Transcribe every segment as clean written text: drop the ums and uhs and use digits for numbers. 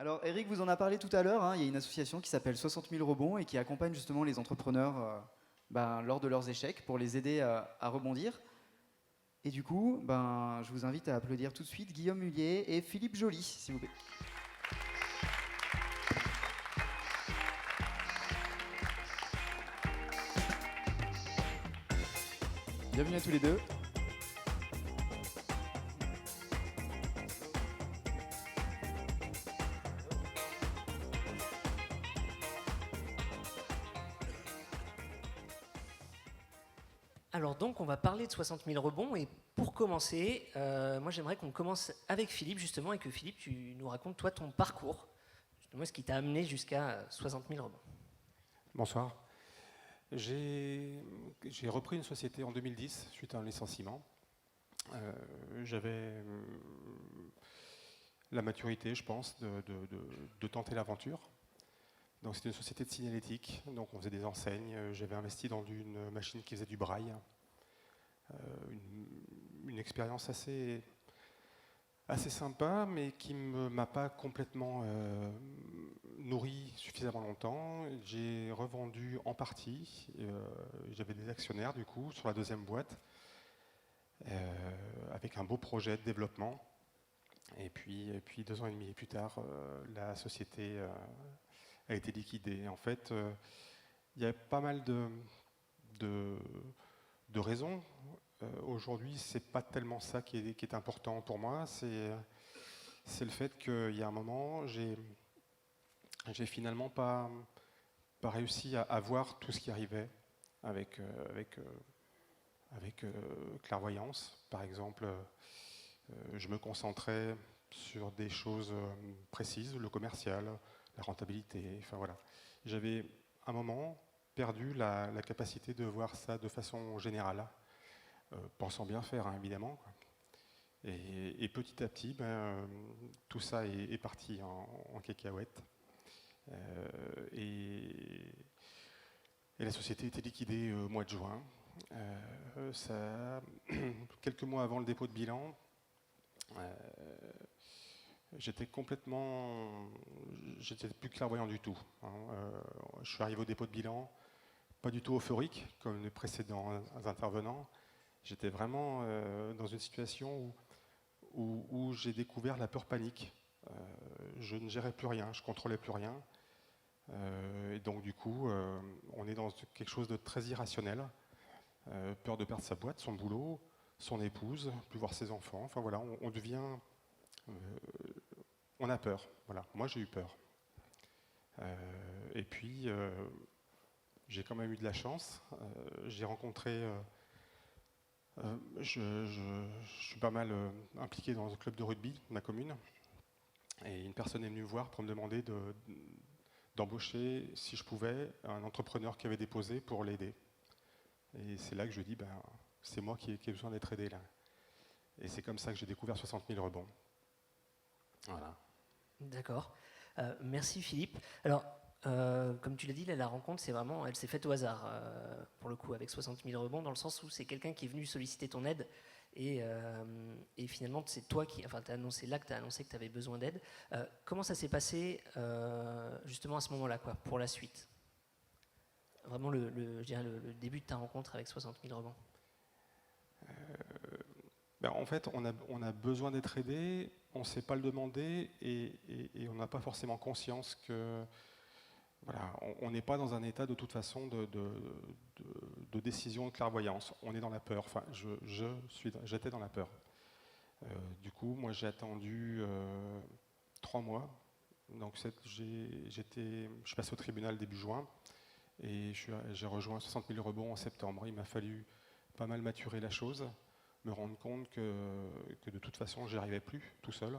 Alors Eric vous en a parlé tout à l'heure, hein, il y a une association qui s'appelle 60 000 rebonds et qui accompagne justement les entrepreneurs lors de leurs échecs pour les aider à rebondir. Et du coup, je vous invite à applaudir tout de suite Guillaume Mullier et Philippe Joly, s'il vous plaît. Bienvenue à tous les deux. Alors donc, on va parler de 60 000 rebonds et pour commencer, moi j'aimerais qu'on commence avec Philippe justement et que Philippe, tu nous racontes toi ton parcours, justement ce qui t'a amené jusqu'à 60 000 rebonds. Bonsoir. J'ai repris une société en 2010 suite à un licenciement. J'avais la maturité, je pense, de tenter l'aventure. Donc c'était une société de signalétique, donc on faisait des enseignes. J'avais investi dans une machine qui faisait du braille. Une expérience assez sympa, mais qui ne m'a pas complètement nourri suffisamment longtemps. J'ai revendu en partie. J'avais des actionnaires, du coup, sur la deuxième boîte, avec un beau projet de développement. Et puis 2 ans et demi plus tard, la société a été liquidée. En fait, il y a pas mal de raisons. Aujourd'hui, c'est pas tellement ça qui est important pour moi. C'est le fait qu'il y a un moment, j'ai finalement pas réussi à voir tout ce qui arrivait avec clairvoyance. Par exemple, je me concentrais sur des choses précises, le commercial, la rentabilité, enfin voilà. J'avais un moment perdu la capacité de voir ça de façon générale, pensant bien faire, hein, évidemment. Et petit à petit, tout ça est parti en cacahuète. Et la société était liquidée au mois de juin. Quelques mois avant le dépôt de bilan, j'étais plus clairvoyant du tout. Je suis arrivé au dépôt de bilan, pas du tout euphorique comme les précédents intervenants. J'étais vraiment dans une situation où j'ai découvert la peur panique. Je ne gérais plus rien, je ne contrôlais plus rien. Et donc du coup, on est dans quelque chose de très irrationnel. Peur de perdre sa boîte, son boulot, son épouse, plus voir ses enfants. Enfin voilà, on devient... on a peur. Voilà, moi j'ai eu peur. Et puis, j'ai quand même eu de la chance. J'ai rencontré... je suis pas mal impliqué dans un club de rugby de ma commune. Et une personne est venue me voir pour me demander d'embaucher, si je pouvais, un entrepreneur qui avait déposé pour l'aider. Et c'est là que je dis, c'est moi qui ai besoin d'être aidé là. Et c'est comme ça que j'ai découvert 60 000 rebonds. Voilà. D'accord. Merci Philippe. Alors, comme tu l'as dit, la rencontre, elle s'est faite au hasard, pour le coup, avec 60 000 rebonds, dans le sens où c'est quelqu'un qui est venu solliciter ton aide et finalement, c'est toi qui, enfin, tu as annoncé que tu avais besoin d'aide. Comment ça s'est passé justement à ce moment-là, quoi, pour la suite? Vraiment je dirais le début de ta rencontre avec 60 000 rebonds. En fait, on a besoin d'être aidé, on ne sait pas le demander et on n'a pas forcément conscience que voilà, on n'est pas dans un état de toute façon de décision de clairvoyance. On est dans la peur. Enfin, j'étais dans la peur. Du coup, moi, j'ai attendu 3 mois. Donc, je suis passé au tribunal début juin et j'ai rejoint 60 000 rebonds en septembre. Il m'a fallu pas mal maturer la chose, me rendre compte que de toute façon, j'y arrivais plus tout seul.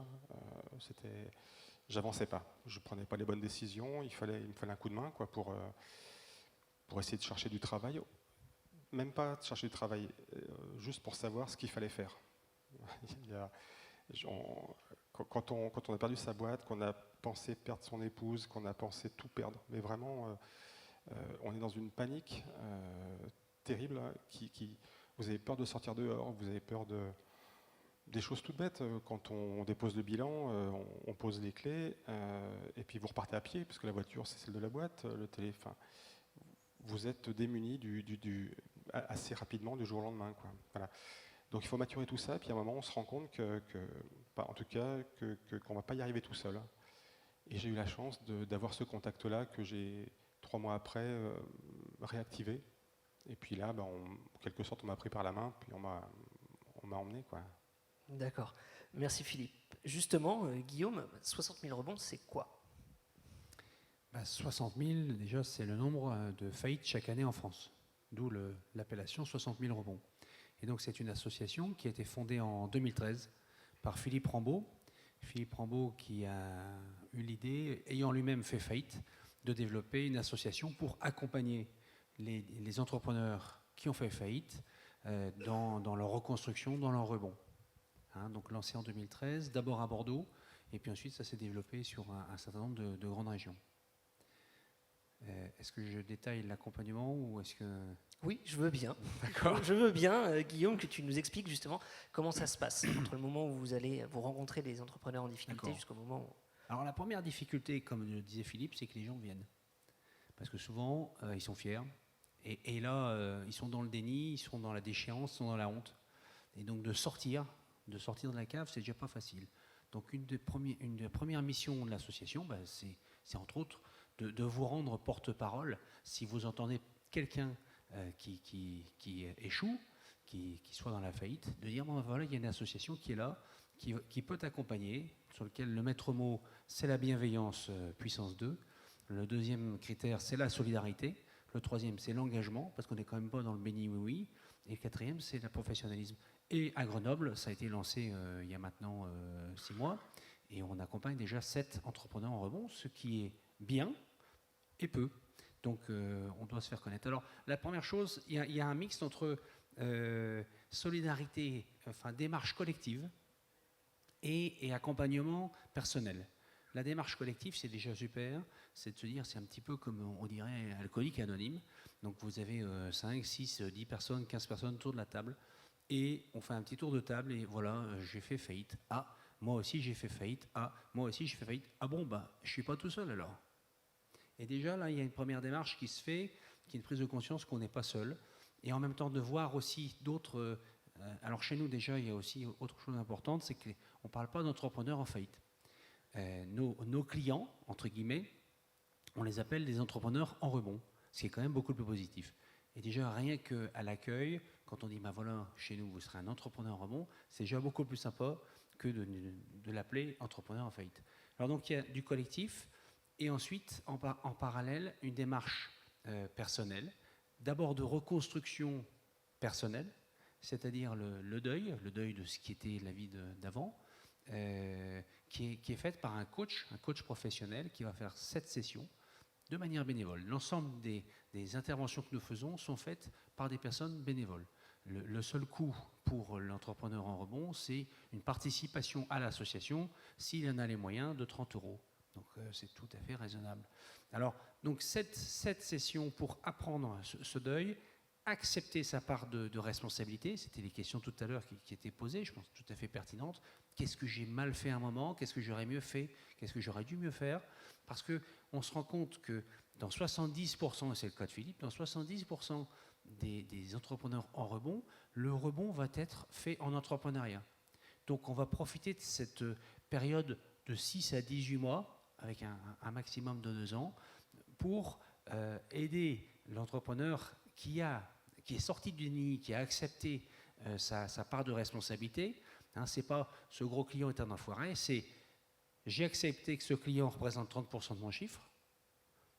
J'avançais pas, je prenais pas les bonnes décisions. Il me fallait un coup de main, quoi, pour essayer de chercher du travail. Même pas de chercher du travail, juste pour savoir ce qu'il fallait faire. Quand on a perdu sa boîte, qu'on a pensé perdre son épouse, qu'on a pensé tout perdre, mais vraiment, on est dans une panique terrible, vous avez peur de sortir dehors, vous avez peur Des choses toutes bêtes, quand on dépose le bilan, on pose les clés, et puis vous repartez à pied, parce que la voiture c'est celle de la boîte, le téléphone. Vous êtes démunis assez rapidement du jour au lendemain, quoi. Voilà. Donc il faut maturer tout ça, puis à un moment on se rend compte en tout cas, qu'on ne va pas y arriver tout seul. Et j'ai eu la chance d'avoir ce contact-là que j'ai 3 mois après réactivé. Et puis là, en quelque sorte, on m'a pris par la main, puis on m'a emmené, quoi. D'accord. Merci Philippe. Justement, Guillaume, 60 000 rebonds, c'est quoi? 60 000, déjà, c'est le nombre de faillites chaque année en France, d'où l'appellation 60 000 rebonds. Et donc, c'est une association qui a été fondée en 2013 par Philippe Rambaud. Philippe Rambaud qui a eu l'idée, ayant lui-même fait faillite, de développer une association pour accompagner les entrepreneurs qui ont fait faillite dans leur reconstruction, dans leur rebond. Donc lancé en 2013, d'abord à Bordeaux, et puis ensuite ça s'est développé sur un certain nombre de grandes régions. Est-ce que je détaille l'accompagnement ou est-ce que... Oui, je veux bien. D'accord. Je veux bien, Guillaume, que tu nous expliques justement comment ça se passe entre le moment où vous allez vous rencontrer les entrepreneurs en difficulté jusqu'au moment où... Alors la première difficulté, comme le disait Philippe, c'est que les gens viennent. Parce que souvent, ils sont fiers. Et là, ils sont dans le déni, ils sont dans la déchéance, ils sont dans la honte. Et donc de sortir de la cave, c'est déjà pas facile. Donc une des premières missions de l'association, c'est entre autres de vous rendre porte-parole si vous entendez quelqu'un qui échoue, qui soit dans la faillite, de dire voilà, il y a une association qui est là, qui peut t'accompagner, sur lequel le maître mot c'est la bienveillance puissance 2. Le deuxième critère c'est la solidarité. Le troisième c'est l'engagement, parce qu'on n'est quand même pas dans le béni oui. Et le quatrième c'est le professionnalisme. Et à Grenoble, ça a été lancé il y a maintenant 6 mois, et on accompagne déjà 7 entrepreneurs en rebond, ce qui est bien et peu. Donc on doit se faire connaître. Alors la première chose, il y a un mix entre solidarité, enfin démarche collective et accompagnement personnel. La démarche collective, c'est déjà super, c'est de se dire, c'est un petit peu comme on dirait alcoolique anonyme. Donc vous avez 5, 6, 10 personnes, 15 personnes autour de la table, et on fait un petit tour de table, et voilà, j'ai fait faillite. Ah, moi aussi j'ai fait faillite. Ah, moi aussi j'ai fait faillite. Ah bon, je suis pas tout seul alors. Et déjà, là, il y a une première démarche qui se fait, qui est une prise de conscience qu'on n'est pas seul. Et en même temps, de voir aussi d'autres... alors chez nous, déjà, il y a aussi autre chose importante, c'est qu'on ne parle pas d'entrepreneurs en faillite. Nos clients, entre guillemets, on les appelle des entrepreneurs en rebond, ce qui est quand même beaucoup plus positif. Et déjà, rien qu'à l'accueil, quand on dit, voilà, chez nous, vous serez un entrepreneur en rebond, c'est déjà beaucoup plus sympa que de l'appeler entrepreneur en faillite. Alors donc, il y a du collectif, et ensuite, en parallèle, une démarche personnelle, d'abord de reconstruction personnelle, c'est-à-dire le deuil de ce qui était la vie d'avant, qui est faite par un coach professionnel qui va faire 7 sessions de manière bénévole. L'ensemble des interventions que nous faisons sont faites par des personnes bénévoles. Le seul coût pour l'entrepreneur en rebond, c'est une participation à l'association, s'il en a les moyens, de 30 €. Donc c'est tout à fait raisonnable. Alors, donc cette session pour apprendre ce deuil, accepter sa part de responsabilité, c'était les questions tout à l'heure qui étaient posées, je pense tout à fait pertinentes. Qu'est-ce que j'ai mal fait à un moment? Qu'est-ce que j'aurais mieux fait? Qu'est-ce que j'aurais dû mieux faire? Parce qu'on se rend compte que dans 70%, et c'est le cas de Philippe, dans 70% des entrepreneurs en rebond, le rebond va être fait en entrepreneuriat. Donc on va profiter de cette période de 6 à 18 mois, avec un maximum de 2 ans, pour aider l'entrepreneur qui est sorti du déni, qui a accepté sa part de responsabilité. C'est pas ce gros client est un enfoiré, c'est j'ai accepté que ce client représente 30% de mon chiffre,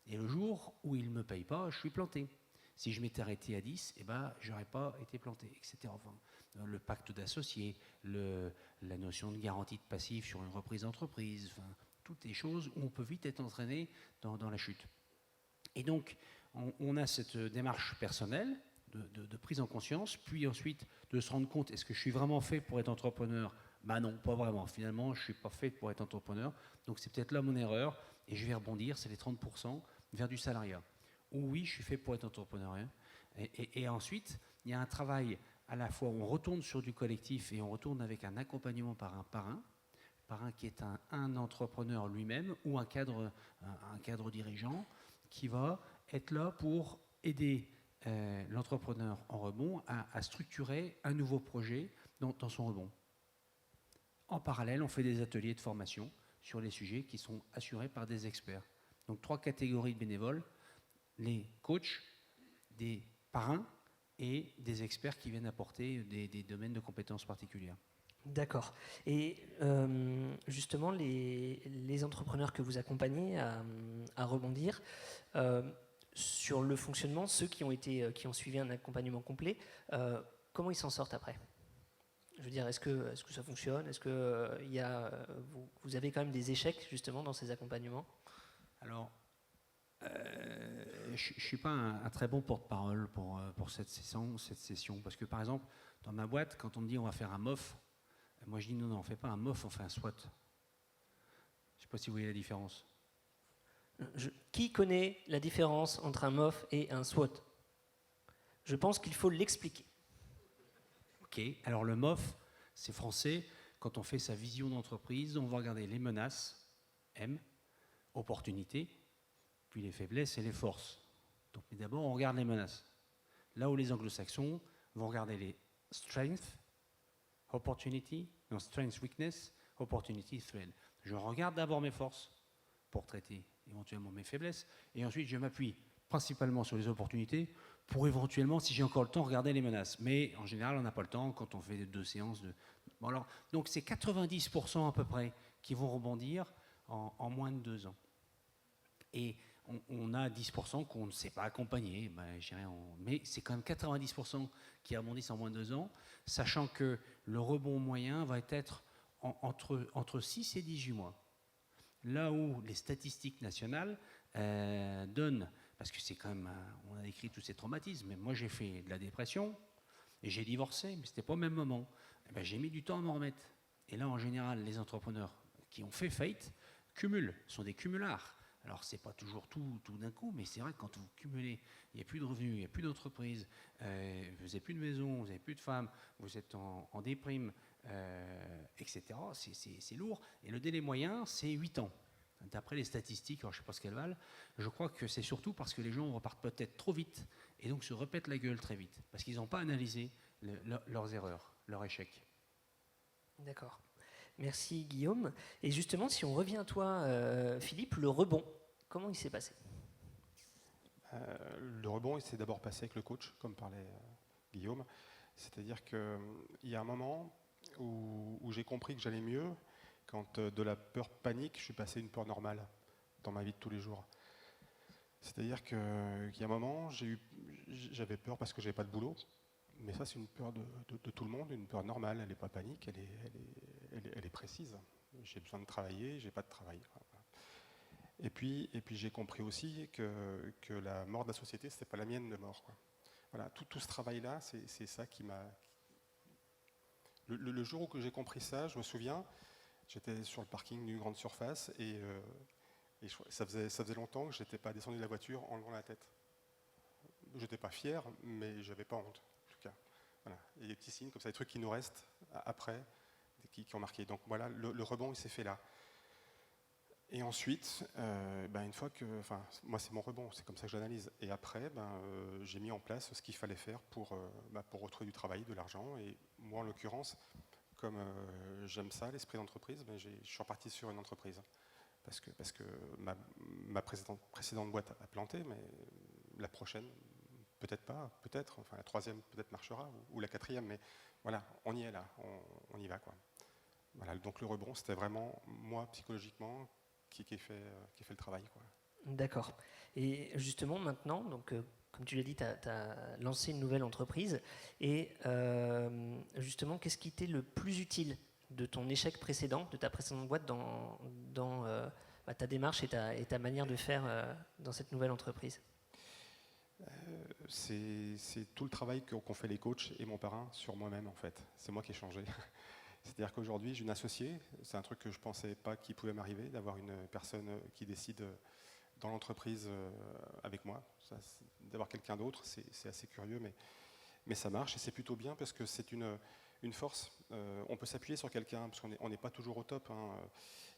et le jour où il ne me paye pas, je suis planté. Si je m'étais arrêté à 10, je n'aurais pas été planté, etc. Enfin, le pacte d'associés, la notion de garantie de passif sur une reprise d'entreprise, enfin, toutes les choses où on peut vite être entraîné dans la chute. Et donc, on a cette démarche personnelle de prise en conscience, puis ensuite de se rendre compte, est-ce que je suis vraiment fait pour être entrepreneur? Non, pas vraiment. Finalement, je ne suis pas fait pour être entrepreneur. Donc c'est peut-être là mon erreur, et je vais rebondir, c'est les 30% vers du salariat. Ou oui, je suis fait pour être entrepreneur. Et ensuite, il y a un travail à la fois, on retourne sur du collectif et on retourne avec un accompagnement par un parrain qui est un entrepreneur lui-même ou un cadre dirigeant qui va être là pour aider l'entrepreneur en rebond à structurer un nouveau projet dans son rebond. En parallèle, on fait des ateliers de formation sur les sujets qui sont assurés par des experts. Donc 3 catégories de bénévoles, les coachs, des parrains et des experts qui viennent apporter des domaines de compétences particulières. D'accord. Et justement, les entrepreneurs que vous accompagnez à rebondir, sur le fonctionnement, ceux qui ont suivi un accompagnement complet, comment ils s'en sortent après ? Je veux dire, est-ce que ça fonctionne ? Est-ce que vous avez quand même des échecs justement dans ces accompagnements ? Alors, je ne suis pas un très bon porte-parole pour cette session, parce que par exemple, dans ma boîte, quand on me dit on va faire un MOF, moi je dis non, on ne fait pas un MOF, on fait un SWOT. Je ne sais pas si vous voyez la différence. Qui connaît la différence entre un MOF et un SWOT ? Je pense qu'il faut l'expliquer. Ok, alors le MOF, c'est français. Quand on fait sa vision d'entreprise, on va regarder les menaces, M, opportunités, puis les faiblesses et les forces. Donc, mais d'abord, on regarde les menaces. Là où les anglo-saxons vont regarder les strengths, opportunity, non, strength, weakness, opportunity, threat. Je regarde d'abord mes forces pour traiter éventuellement mes faiblesses, et ensuite je m'appuie principalement sur les opportunités pour éventuellement, si j'ai encore le temps, regarder les menaces. Mais en général, on n'a pas le temps quand on fait 2 séances de... Bon, alors, donc c'est 90% à peu près qui vont rebondir en moins de 2 ans. Et on a 10% qu'on ne sait pas accompagner, mais c'est quand même 90% qui rebondissent en moins de 2 ans, sachant que le rebond moyen va être entre 6 et 18 mois. Là où les statistiques nationales donnent, parce que c'est quand même, on a écrit tous ces traumatismes, mais moi j'ai fait de la dépression et j'ai divorcé, mais ce n'était pas au même moment. J'ai mis du temps à m'en remettre. Et là, en général, les entrepreneurs qui ont fait faillite cumulent, sont des cumulards. Alors, ce n'est pas toujours tout d'un coup, mais c'est vrai que quand vous cumulez, il n'y a plus de revenus, il n'y a plus d'entreprise, vous n'avez plus de maison, vous n'avez plus de femmes, vous êtes en déprime, etc. C'est lourd. Et le délai moyen, c'est 8 ans. D'après les statistiques, alors je ne sais pas ce qu'elles valent, je crois que c'est surtout parce que les gens repartent peut-être trop vite et donc se répètent la gueule très vite, parce qu'ils n'ont pas analysé leurs erreurs, leurs échecs. D'accord. Merci Guillaume. Et justement, si on revient à toi, Philippe, le rebond, comment il s'est passé ? Le rebond, il s'est d'abord passé avec le coach, comme parlait Guillaume. C'est-à-dire qu'il y a un moment où j'ai compris que j'allais mieux, quand de la peur panique, je suis passé à une peur normale dans ma vie de tous les jours. C'est-à-dire qu'il y a un moment, j'avais peur parce que je n'avais pas de boulot. Mais ça, c'est une peur de tout le monde, une peur normale. Elle n'est pas panique, elle est précise. J'ai besoin de travailler, j'ai pas de travail. Et puis j'ai compris aussi que la mort de la société, c'était pas la mienne de mort, quoi. Voilà, tout ce travail-là, c'est ça qui m'a... Le jour où j'ai compris ça, je me souviens, j'étais sur le parking d'une grande surface et ça faisait longtemps que je n'étais pas descendu de la voiture en levant la tête. Je n'étais pas fier, mais je n'avais pas honte. Voilà. Il y a des petits signes comme ça, des trucs qui nous restent après, qui ont marqué. Donc voilà, le rebond, il s'est fait là. Et ensuite, une fois que... Enfin, moi, c'est mon rebond, c'est comme ça que j'analyse. Et après, j'ai mis en place ce qu'il fallait faire pour retrouver du travail, de l'argent. Et moi, en l'occurrence, comme j'aime ça, l'esprit d'entreprise, je suis reparti sur une entreprise. Parce que ma précédente boîte a planté, mais la prochaine... Peut-être pas, peut-être, enfin la troisième peut-être marchera, ou la quatrième, mais voilà, on y est là, on y va, quoi. Voilà, donc le rebond, c'était vraiment moi, psychologiquement, qui fait le travail, quoi. D'accord. Et justement, maintenant, donc, comme tu l'as dit, tu as lancé une nouvelle entreprise, et justement, qu'est-ce qui t'est le plus utile de ton échec précédent, de ta précédente boîte, dans ta démarche et ta manière de faire dans cette nouvelle entreprise ? C'est tout le travail qu'ont fait les coachs et mon parrain sur moi-même, en fait. C'est moi qui ai changé. C'est-à-dire qu'aujourd'hui, j'ai une associée. C'est un truc que je ne pensais pas qu'il pouvait m'arriver, d'avoir une personne qui décide dans l'entreprise avec moi. D'avoir quelqu'un d'autre, c'est assez curieux, mais ça marche et c'est plutôt bien parce que c'est une force. On peut s'appuyer sur quelqu'un parce qu'on n'est pas toujours au top. Hein.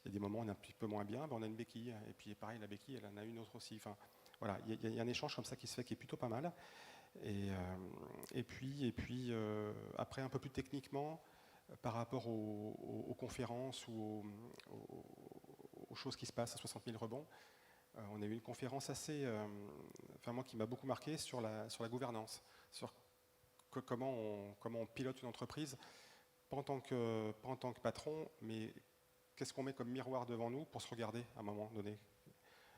Il y a des moments où on est un petit peu moins bien, on a une béquille et puis pareil, la béquille, elle en a une autre aussi. Enfin, voilà, il y a un échange comme ça qui se fait qui est plutôt pas mal. Et puis après, un peu plus techniquement, par rapport aux conférences ou aux choses qui se passent à 60 000 rebonds, on a eu une conférence moi qui m'a beaucoup marqué sur la gouvernance, sur comment on pilote une entreprise, pas en tant que patron, mais qu'est-ce qu'on met comme miroir devant nous pour se regarder à un moment donné.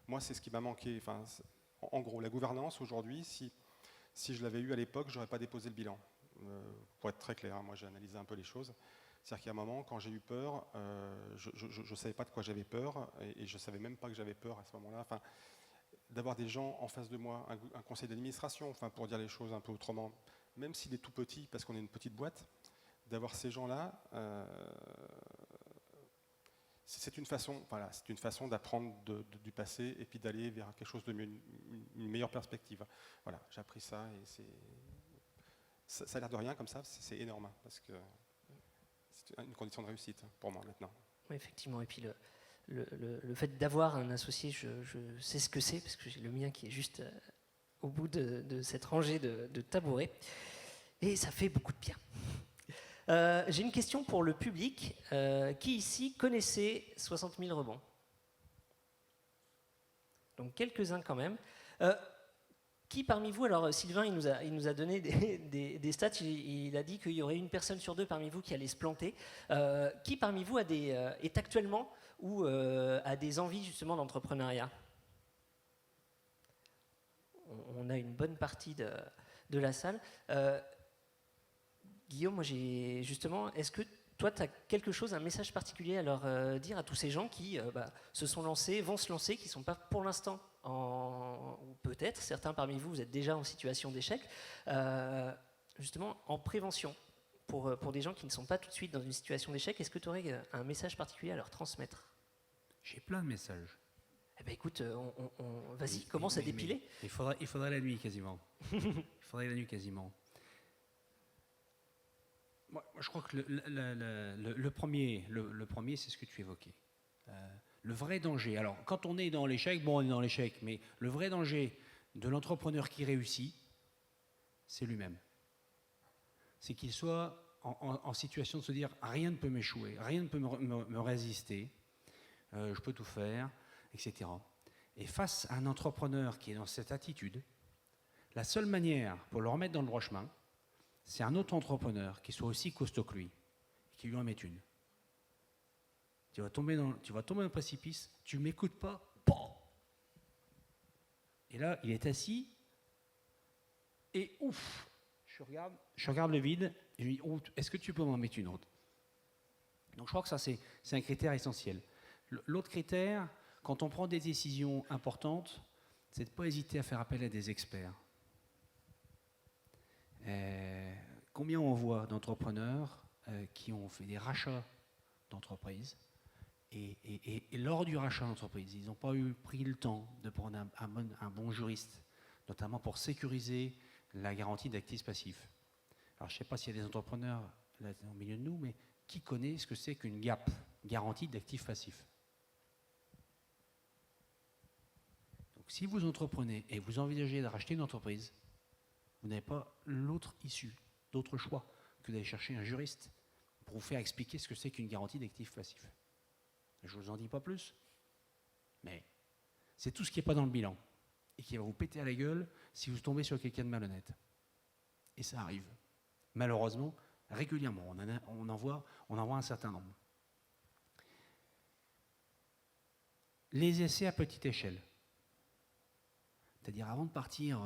Moi, c'est ce qui m'a manqué. Enfin, en gros, la gouvernance aujourd'hui, si je l'avais eu à l'époque, je n'aurais pas déposé le bilan. Pour être très clair, moi j'ai analysé un peu les choses. C'est-à-dire qu'à un moment, quand j'ai eu peur, je ne savais pas de quoi j'avais peur et je ne savais même pas que j'avais peur à ce moment-là. Enfin, d'avoir des gens en face de moi, un conseil d'administration, enfin, pour dire les choses un peu autrement, même s'il est tout petit, parce qu'on est une petite boîte, d'avoir ces gens-là, c'est une façon d'apprendre du passé et puis d'aller vers quelque chose de mieux, une meilleure perspective. Voilà, j'ai appris ça et ça a l'air de rien comme ça, c'est énorme hein, parce que c'est une condition de réussite pour moi maintenant. Oui, effectivement, et puis le fait d'avoir un associé, je sais ce que c'est, parce que j'ai le mien qui est juste au bout de cette rangée de tabourets, et ça fait beaucoup de bien. J'ai une question pour le public. Qui ici connaissait 60 000 rebonds? Donc quelques-uns quand même. Qui parmi vous, alors Sylvain il nous a donné des stats, il a dit qu'il y aurait une personne sur deux parmi vous qui allait se planter. Qui parmi vous est actuellement ou a des envies justement d'entrepreneuriat? On a une bonne partie de la salle. Guillaume, moi j'ai justement, est-ce que toi tu as quelque chose, un message particulier à leur dire à tous ces gens qui se sont lancés, vont se lancer, qui ne sont pas pour l'instant ou peut-être, certains parmi vous, vous êtes déjà en situation d'échec, justement en prévention, pour des gens qui ne sont pas tout de suite dans une situation d'échec, est-ce que tu aurais un message particulier à leur transmettre? J'ai plein de messages. Eh ben écoute, vas-y, commence à dépiler. Il faudrait la nuit quasiment. Il faudrait la nuit quasiment. Moi, je crois que le premier, c'est ce que tu évoquais. Le vrai danger, alors quand on est dans l'échec, bon on est dans l'échec, mais le vrai danger de l'entrepreneur qui réussit, c'est lui-même. C'est qu'il soit en situation de se dire rien ne peut m'échouer, rien ne peut me résister, je peux tout faire, etc. Et face à un entrepreneur qui est dans cette attitude, la seule manière pour le remettre dans le droit chemin, c'est un autre entrepreneur qui soit aussi costaud que lui, et qui lui en mette une. Tu vas tomber dans le précipice, tu ne m'écoutes pas, bon. Et là, il est assis, et ouf, je regarde le vide, et je lui dis, est-ce que tu peux m'en mettre une autre? Donc je crois que ça, c'est un critère essentiel. L'autre critère, quand on prend des décisions importantes, c'est de ne pas hésiter à faire appel à des experts. Combien on voit d'entrepreneurs qui ont fait des rachats d'entreprises et lors du rachat d'entreprise, ils n'ont pas pris le temps de prendre un bon juriste, notamment pour sécuriser la garantie d'actifs passifs. Alors je ne sais pas s'il y a des entrepreneurs là, au milieu de nous, mais qui connaît ce que c'est qu'une GAP, garantie d'actifs passifs? Donc si vous entreprenez et vous envisagez de racheter une entreprise, vous n'avez pas l'autre issue, d'autre choix que d'aller chercher un juriste pour vous faire expliquer ce que c'est qu'une garantie d'actifs passifs. Je ne vous en dis pas plus, mais c'est tout ce qui n'est pas dans le bilan et qui va vous péter à la gueule si vous tombez sur quelqu'un de malhonnête. Et ça arrive. Malheureusement, régulièrement, on en voit un certain nombre. Les essais à petite échelle. C'est-à-dire avant de partir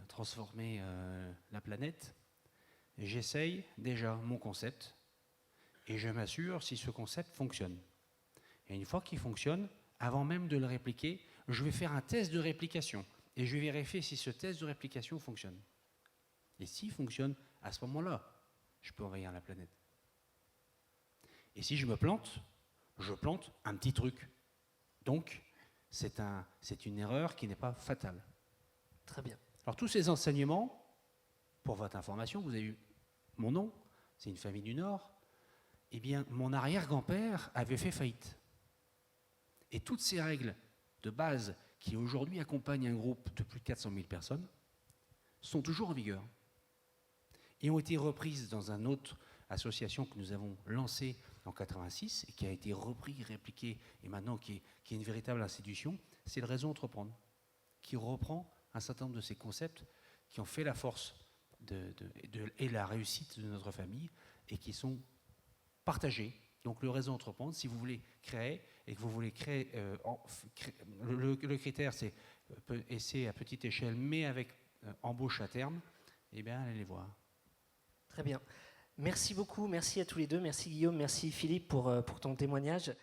transformer la planète, j'essaye déjà mon concept et je m'assure si ce concept fonctionne. Et une fois qu'il fonctionne, avant même de le répliquer, je vais faire un test de réplication et je vais vérifier si ce test de réplication fonctionne. Et s'il fonctionne, à ce moment-là, je peux envahir la planète. Et si je me plante, je plante un petit truc. Donc, c'est une erreur qui n'est pas fatale. Très bien. Alors tous ces enseignements, pour votre information, vous avez eu mon nom, c'est une famille du Nord. Eh bien, mon arrière-grand-père avait fait faillite. Et toutes ces règles de base qui aujourd'hui accompagnent un groupe de plus de 400 000 personnes sont toujours en vigueur et ont été reprises dans une autre association que nous avons lancée en 86 et qui a été repris, répliqué et maintenant qui est une véritable institution, c'est le réseau Entreprendre, qui reprend un certain nombre de ces concepts qui ont fait la force et la réussite de notre famille et qui sont partagés. Donc le réseau Entreprendre, si vous voulez créer et que vous voulez créer, le critère c'est essai à petite échelle mais avec embauche à terme, eh bien allez les voir. Très bien. Merci beaucoup, merci à tous les deux, merci Guillaume, merci Philippe pour ton témoignage.